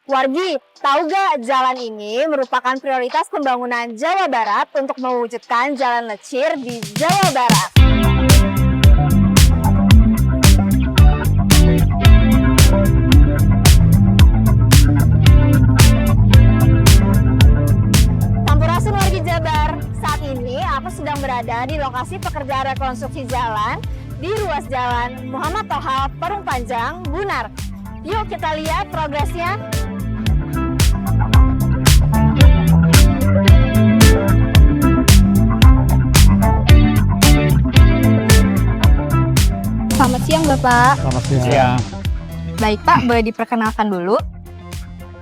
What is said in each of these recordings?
Wargi, tahu gak jalan ini merupakan prioritas pembangunan Jawa Barat untuk mewujudkan jalan lecir di Jawa Barat. Sampurasun wargi Jabar, saat ini aku sedang berada di lokasi pekerjaan rekonstruksi jalan di ruas jalan Muhammad Toha, Parung Panjang, Bunar. Yuk kita lihat progresnya. Selamat siang Bapak. Selamat siang. Baik Pak, boleh diperkenalkan dulu?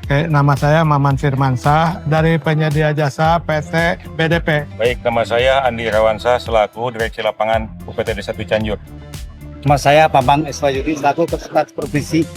Oke, nama saya Maman Firmansyah dari penyedia jasa PT BDP. Baik, nama saya Andi Rawansa selaku Direksi Lapangan UPT Desa Cianjur. Nama saya Bambang Eswayudi selaku Sekretaris Provinsi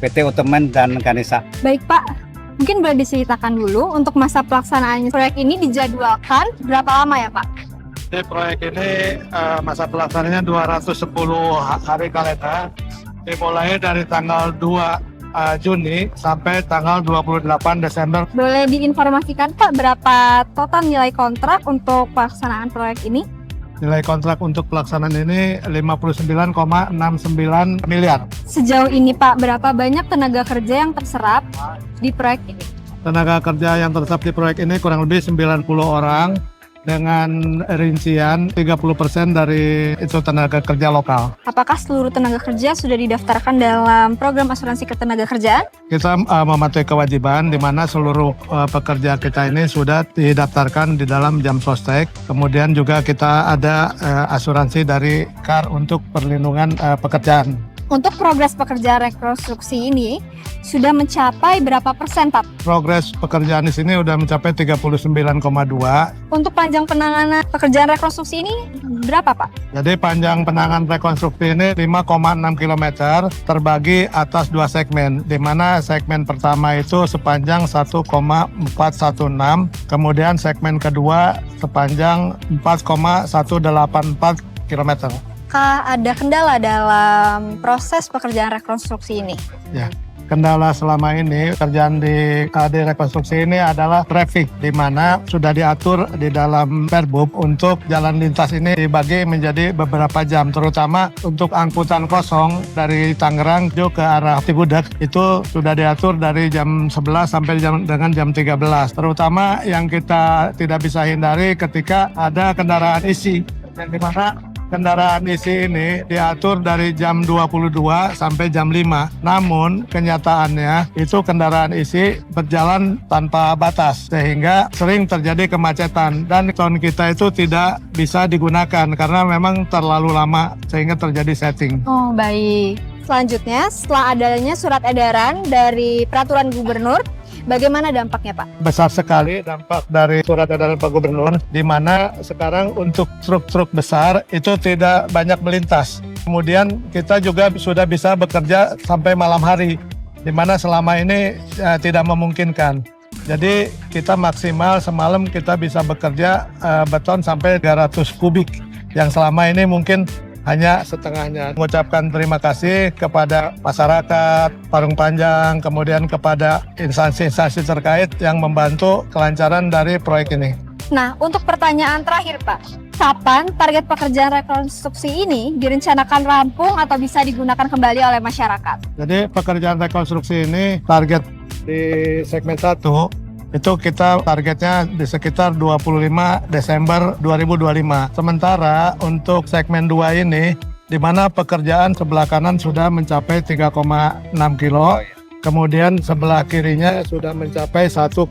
PT Utemen dan Kanesa. Baik Pak, mungkin boleh diceritakan dulu untuk masa pelaksanaan proyek ini dijadwalkan berapa lama ya Pak? Di proyek ini masa pelaksanaannya 210 hari kalender, dimulai dari tanggal 2 Juni sampai tanggal 28 Desember. Boleh diinformasikan Pak berapa total nilai kontrak untuk pelaksanaan proyek ini? Nilai kontrak untuk pelaksanaan ini 59,69 miliar. Sejauh ini Pak, berapa banyak tenaga kerja yang terserap di proyek ini? Tenaga kerja yang terserap di proyek ini kurang lebih 90 orang dengan rincian 30% dari itu tenaga kerja lokal. Apakah seluruh tenaga kerja sudah didaftarkan dalam program asuransi ketenaga kerjaan? Kita mematuhi kewajiban di mana seluruh pekerja kita ini sudah didaftarkan di dalam jam sostek. Kemudian juga kita ada asuransi dari KAR untuk perlindungan pekerjaan. Untuk progres pekerjaan rekonstruksi ini sudah mencapai berapa persen Pak? Progres pekerjaan di sini sudah mencapai 39,2. Untuk panjang penanganan pekerjaan rekonstruksi ini berapa Pak? Jadi panjang penanganan rekonstruksi ini 5,6 km terbagi atas 2 segmen, di mana segmen pertama itu sepanjang 1,416, kemudian segmen kedua sepanjang 4,184 km. Apakah ada kendala dalam proses pekerjaan rekonstruksi ini? Ya, kendala selama ini kerjaan di rekonstruksi ini adalah traffic, di mana sudah diatur di dalam Perbub untuk jalan lintas ini dibagi menjadi beberapa jam, terutama untuk angkutan kosong dari Tangerang ke arah Cigudeg itu sudah diatur dari jam 11 sampai dengan jam 13. Terutama yang kita tidak bisa hindari ketika ada kendaraan isi, yang di mana kendaraan isi ini diatur dari jam 22 sampai jam 5. Namun kenyataannya itu kendaraan isi berjalan tanpa batas sehingga sering terjadi kemacetan dan tol kita itu tidak bisa digunakan karena memang terlalu lama sehingga terjadi setting. Oh baik. Selanjutnya setelah adanya surat edaran dari peraturan gubernur, bagaimana dampaknya Pak? Besar sekali dampak dari surat edaran Pak Gubernur, di mana sekarang untuk truk-truk besar itu tidak banyak melintas. Kemudian kita juga sudah bisa bekerja sampai malam hari, di mana selama ini tidak memungkinkan. Jadi kita maksimal semalam kita bisa bekerja beton sampai 300 kubik, yang selama ini mungkin hanya setengahnya. Mengucapkan terima kasih kepada masyarakat Parung Panjang, kemudian kepada instansi-instansi terkait yang membantu kelancaran dari proyek ini. Nah, untuk pertanyaan terakhir Pak, kapan target pekerjaan rekonstruksi ini direncanakan rampung atau bisa digunakan kembali oleh masyarakat? Jadi pekerjaan rekonstruksi ini target di segmen 1 itu kita targetnya di sekitar 25 Desember 2025. Sementara untuk segmen 2 ini, di mana pekerjaan sebelah kanan sudah mencapai 3,6 kilo, kemudian sebelah kirinya sudah mencapai 1,6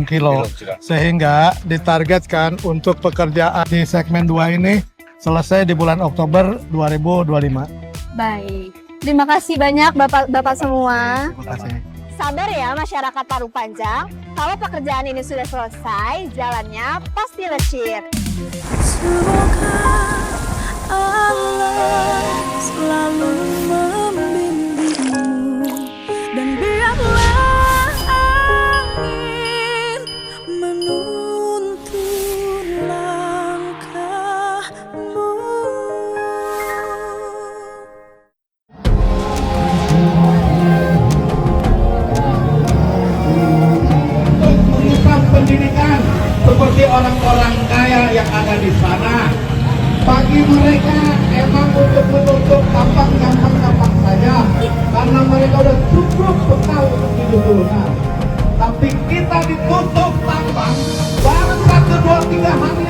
kilo. Sehingga ditargetkan untuk pekerjaan di segmen 2 ini selesai di bulan Oktober 2025. Baik, terima kasih banyak Bapak semua. Terima kasih. Sabar ya masyarakat Parung Panjang, kalau pekerjaan ini sudah selesai, jalannya pasti lecir. Semoga Allah selalu membimbingmu dan biarlah angin menuntun langkahmu. seperti orang-orang kaya yang ada di sana. Bagi mereka emang untuk menutup tambang gampang-gampang saja, karena mereka udah cukup bekal untuk hidup dulu. Tapi kita ditutup tambang baru 1, 2, 3 hari.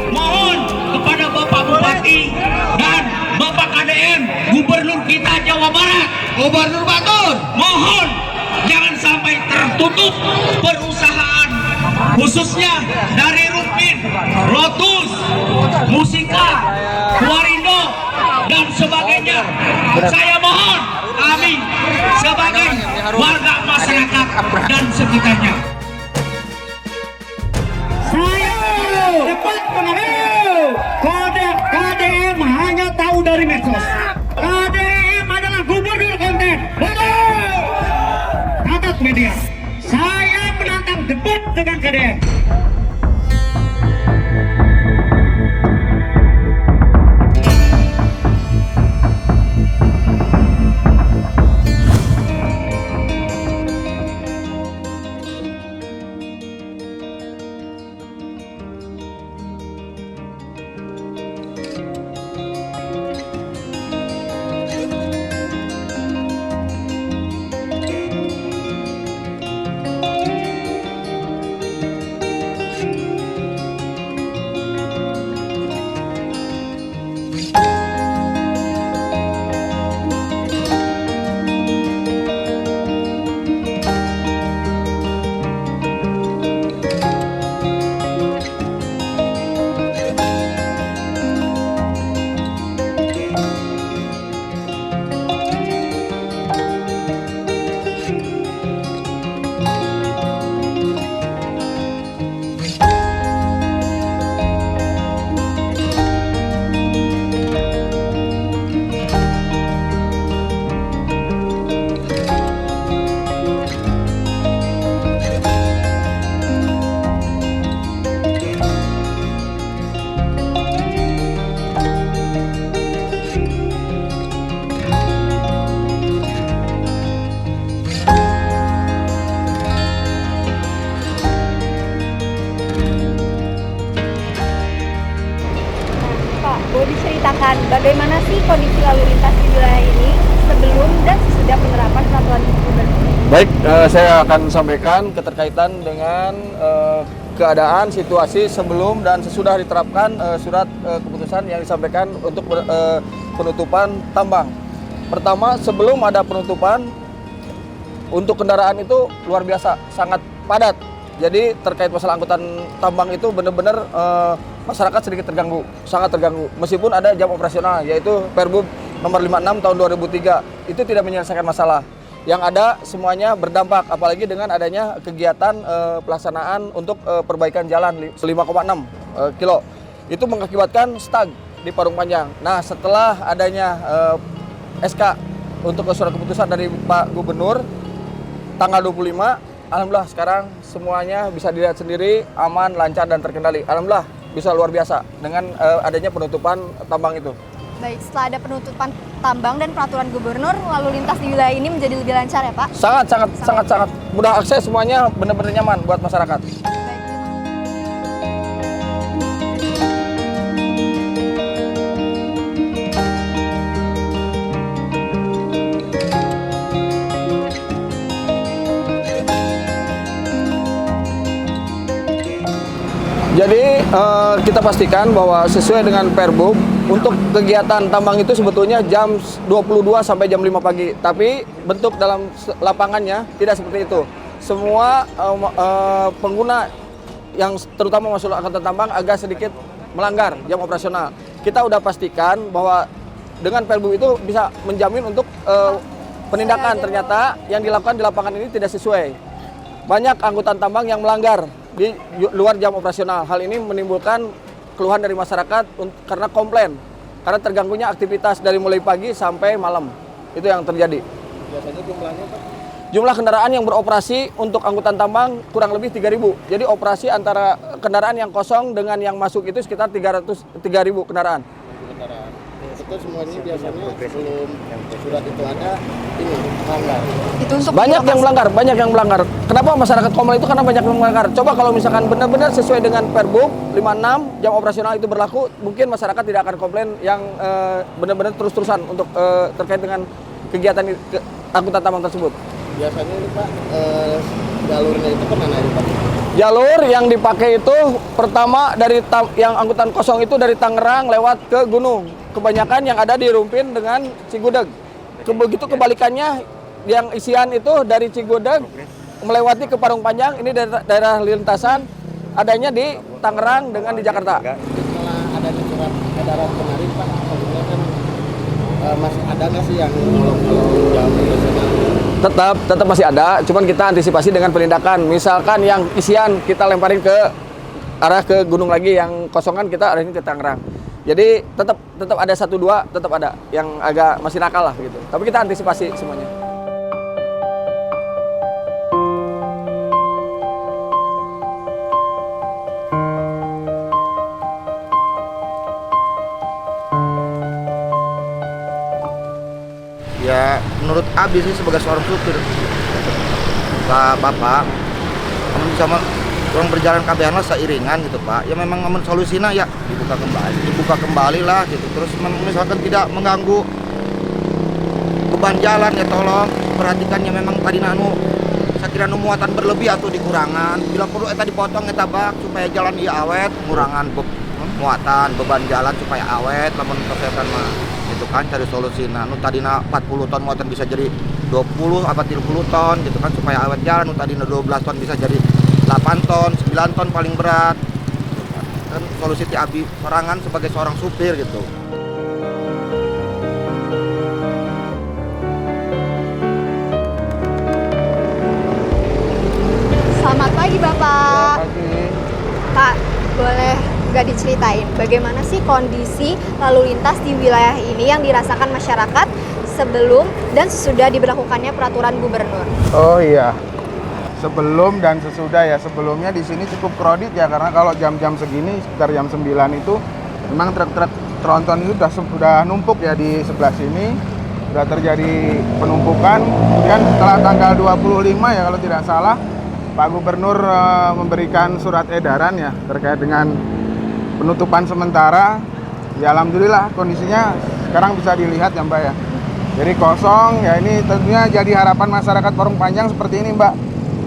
Mohon kepada Bapak Bupati dan Bapak KDM, Gubernur kita Jawa Barat, Gubernur Batur, mohon jangan sampai tertutup perusahaan, khususnya dari Rupin, Lotus, Musika, Warindo, dan sebagainya. Saya mohon kami sebagai warga masyarakat dan sekitarnya. Cepat mengambil. KDM hanya tahu dari medsos. KDM adalah gubernur konten. Betul. Catat media. Saya menantang debat dengan KDM. Boleh diceritakan bagaimana sih kondisi lalu lintas di wilayah ini sebelum dan sesudah penerapan peraturan gubernur? Baik, saya akan sampaikan keterkaitan dengan keadaan situasi sebelum dan sesudah diterapkan surat keputusan yang disampaikan untuk penutupan tambang. Pertama, sebelum ada penutupan, untuk kendaraan itu luar biasa, sangat padat. Jadi terkait masalah angkutan tambang itu benar-benar masyarakat sedikit terganggu, sangat terganggu. Meskipun ada jam operasional, yaitu Perbup nomor 56 tahun 2003, itu tidak menyelesaikan masalah. Yang ada semuanya berdampak, apalagi dengan adanya kegiatan pelaksanaan untuk perbaikan jalan 5,6 kilo. Itu mengakibatkan stag di Parung Panjang. Nah, setelah adanya SK untuk surat keputusan dari Pak Gubernur tanggal 25, alhamdulillah sekarang semuanya bisa dilihat sendiri, aman, lancar, dan terkendali. Alhamdulillah bisa luar biasa dengan adanya penutupan tambang itu. Baik, setelah ada penutupan tambang dan peraturan gubernur, lalu lintas di wilayah ini menjadi lebih lancar ya Pak? Sangat mudah akses, semuanya benar-benar nyaman buat masyarakat. Jadi kita pastikan bahwa sesuai dengan Perbup, untuk kegiatan tambang itu sebetulnya jam 22 sampai jam 5 pagi. Tapi bentuk dalam lapangannya tidak seperti itu. Semua pengguna yang terutama masuk angkutan tambang agak sedikit melanggar jam operasional. Kita udah pastikan bahwa dengan Perbup itu bisa menjamin untuk penindakan. Ternyata yang dilakukan di lapangan ini tidak sesuai. Banyak angkutan tambang yang melanggar di luar jam operasional. Hal ini menimbulkan keluhan dari masyarakat karena komplain, karena terganggunya aktivitas dari mulai pagi sampai malam. Itu yang terjadi. Biasanya jumlahnya Pak? Jumlah kendaraan yang beroperasi untuk angkutan tambang kurang lebih 3.000. Jadi operasi antara kendaraan yang kosong dengan yang masuk itu sekitar 3.000 kendaraan. itu semuanya biasanya belum surat itu ada ini melanggar. Itu untuk Banyak yang melanggar. Kenapa masyarakat Komel itu? Karena banyak yang melanggar. Coba kalau misalkan benar-benar sesuai dengan Perbup 56 jam operasional itu berlaku, mungkin masyarakat tidak akan komplain yang benar-benar terus-terusan untuk terkait dengan kegiatan angkutan tambang tersebut. Biasanya ini Pak jalurnya itu kemana ini Pak? Jalur yang dipakai itu pertama dari yang angkutan kosong itu dari Tangerang lewat ke Gunung. Kebanyakan yang ada di Rumpin dengan Cigudeg. Begitu kebalikannya yang isian itu dari Cigudeg melewati ke Parung Panjang, ini daerah lintasan adanya di Tangerang dengan di Jakarta. Setelah adanya surat edaran kemarin Pak, sebenarnya kan masih ada nggak sih yang kalau jalur nasional? Tetap masih ada, cuman kita antisipasi dengan penindakan. Misalkan yang isian kita lemparin ke arah ke gunung lagi, yang kosongan kita arahin ke Tangerang. Jadi tetap ada 1-2, tetap ada yang agak masih nakal lah gitu. Tapi kita antisipasi semuanya. Ya menurut Abi sih sebagai seorang supir Pak Bapak namun sama orang berjalan kabehan lah seiringan gitu Pak, ya memang namun solusinya ya dibuka kembali lah gitu. Terus misalkan tidak mengganggu beban jalan ya tolong perhatikan ya, memang tadi saya kira muatan berlebih atau dikurangan, bila perlu eta dipotong eta bak supaya jalan ieu awet, pengurangan muatan beban jalan supaya awet. Namun kesehatan mah itu kan cari solusi. Nah, tadina 40 ton muatan bisa jadi 20 apa 30 ton gitu kan supaya awet jalan. Tadina 12 ton bisa jadi 8 ton, 9 ton paling berat. Kan solusi ti Abi sorangan sebagai seorang supir gitu. Selamat pagi Bapak. Selamat pagi. Pak, boleh nggak diceritain bagaimana sih kondisi lalu lintas di wilayah ini yang dirasakan masyarakat sebelum dan sesudah diberlakukannya peraturan gubernur? Oh iya, sebelum dan sesudah ya. Sebelumnya di sini cukup kredit ya, karena kalau jam-jam segini sekitar jam 9 itu memang truk-truk tronton itu sudah numpuk ya di sebelah sini. Sudah terjadi penumpukan. Kemudian setelah tanggal 25 ya kalau tidak salah, Pak Gubernur memberikan surat edaran ya terkait dengan penutupan sementara. Ya alhamdulillah kondisinya sekarang bisa dilihat ya Mbak ya. Jadi kosong ya, ini tentunya jadi harapan masyarakat Parung Panjang seperti ini Mbak.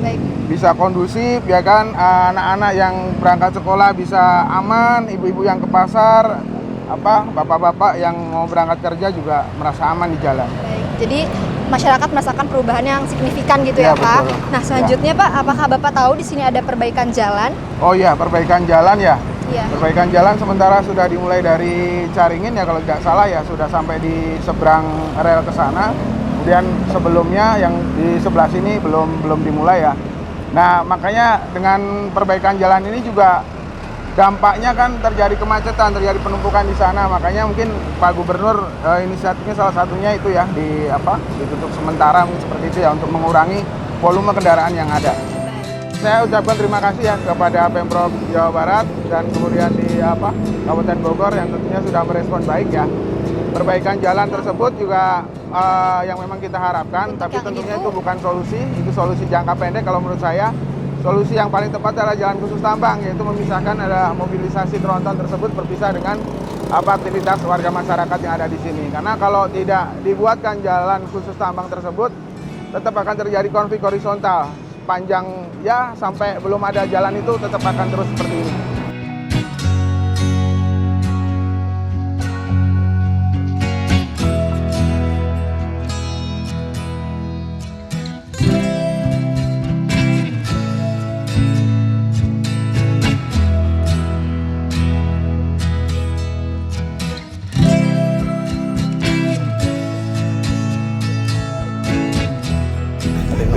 Baik. Bisa kondusif ya kan, anak-anak yang berangkat sekolah bisa aman, ibu-ibu yang ke pasar, bapak-bapak yang mau berangkat kerja juga merasa aman di jalan. Baik. Jadi masyarakat merasakan perubahan yang signifikan gitu ya, Pak. Betul. Nah, selanjutnya Pak, apakah Bapak tahu di sini ada perbaikan jalan? Oh iya, perbaikan jalan ya. Iya. Perbaikan jalan sementara sudah dimulai dari Caringin ya kalau tidak salah ya, sudah sampai di seberang rel ke sana. Kemudian sebelumnya yang di sebelah sini belum dimulai ya. Nah, makanya dengan perbaikan jalan ini juga dampaknya kan terjadi kemacetan, terjadi penumpukan di sana. Makanya mungkin Pak Gubernur inisiatifnya salah satunya itu ya ditutup sementara seperti itu ya untuk mengurangi volume kendaraan yang ada. Saya ucapkan terima kasih ya kepada Pemprov Jawa Barat dan kemudian di Kabupaten Bogor yang tentunya sudah merespon baik ya. Perbaikan jalan tersebut juga yang memang kita harapkan, tapi tentunya itu bukan solusi, itu solusi jangka pendek kalau menurut saya. Solusi yang paling tepat adalah jalan khusus tambang, yaitu memisahkan ada mobilisasi tronton tersebut berpisah dengan aktivitas warga masyarakat yang ada di sini. Karena kalau tidak dibuatkan jalan khusus tambang tersebut, tetap akan terjadi konflik horizontal. Panjang ya sampai belum ada jalan itu tetap akan terus seperti ini.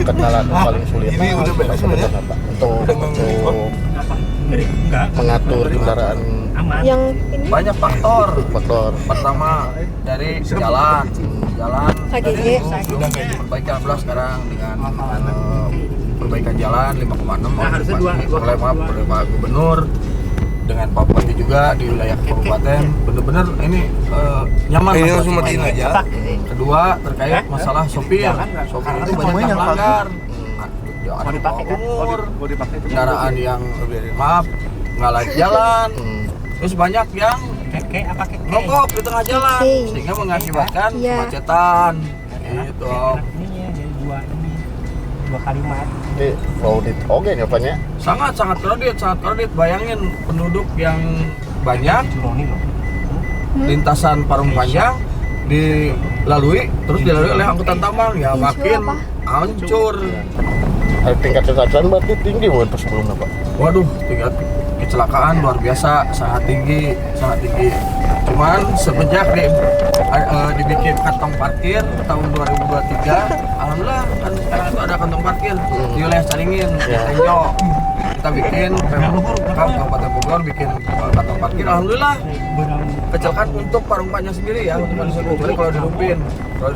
Kendala paling sulit ini udah sebenarnya Pak untuk mengatur kendaraan Yang ini Banyak faktor. Pertama dari jalan KGG. perbaikan alhamdulillah sekarang dengan perbaikan jalan 5,6 oleh Pak Gubernur. dengan Pak Bupati juga di wilayah kabupaten, benar-benar ini nyaman. Ini buat langsung matiin semuanya. aja. Kedua terkait masalah sopir itu banyak yang melanggar. Umur, kendaraan yang maaf nggak layak jalan, terus banyak yang rokok di tengah jalan sehingga mengakibatkan kemacetan. Gitu. Dua kalimat. Crowded oke nih apanya? Sangat crowded. Bayangin penduduk yang banyak, lintasan Parung Panjang dilalui oleh angkutan tambang, ya makin hancur. Tingkat kecelakaan berarti tinggi bukan sebelumnya Pak? Waduh, tingkat kecelakaan luar biasa, sangat tinggi. Cuman semenjak dibikin kantong parkir tahun 2023, alhamdulillah kan sekarang itu ada kantong parkir di wilayah Caringin, Tenjo. Kita bikin Kabupaten Bogor bikin kantong parkir, alhamdulillah kecelakaan untuk Parung Panjang sendiri ya, untuk manusia kecuali kalau di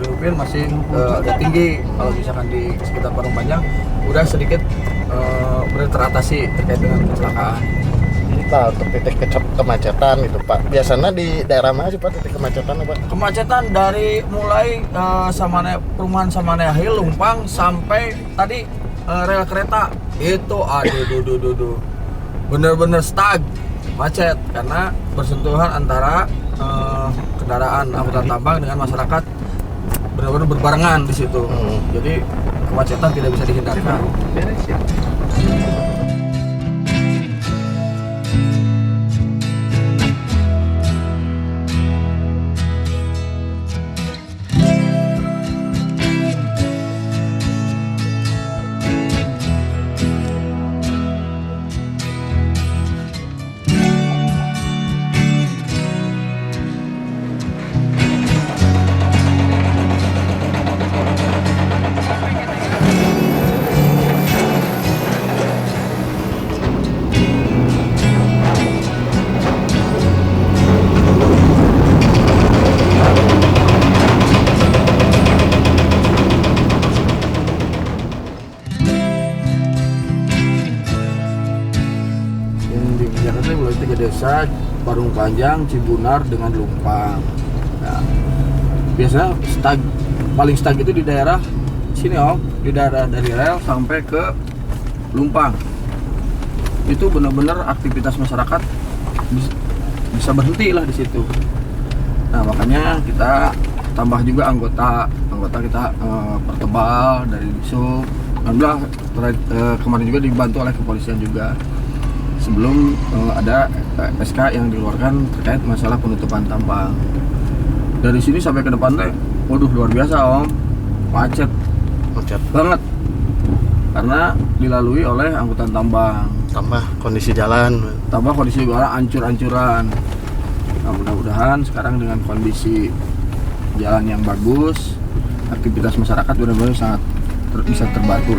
Lupin masih agak tinggi. Kalau misalkan di sekitar Parung Panjang udah sedikit benar teratasi terkait dengan kecelakaan. Nah, untuk titik kemacetan itu Pak, biasanya di daerah mana sih Pak titik kemacetan Pak? Kemacetan dari mulai perumahan Samanea Hill, Lumpang sampai tadi rel kereta itu aduh bener-bener stuck, macet karena bersentuhan antara kendaraan angkutan tambang dengan masyarakat, benar-benar berbarengan di situ. Jadi kemacetan tidak bisa dihindarkan. Mulai 3 desa, Parung Panjang, Cibunar dengan Lumpang. Nah, biasanya paling stag itu di daerah sini di daerah dari rel sampai ke Lumpang. Itu benar-benar aktivitas masyarakat bisa berhenti lah di situ. Nah, makanya kita tambah juga anggota kita pertebal dari Disub. Alhamdulillah kemarin juga dibantu oleh kepolisian juga. Sebelum ada SK yang dikeluarkan terkait masalah penutupan tambang. Dari sini sampai ke depan waduh luar biasa macet banget karena dilalui oleh angkutan tambang. Tambah kondisi jalan ancur-ancuran. Nah, mudah-mudahan sekarang dengan kondisi jalan yang bagus, aktivitas masyarakat benar-benar sangat bisa terbantu.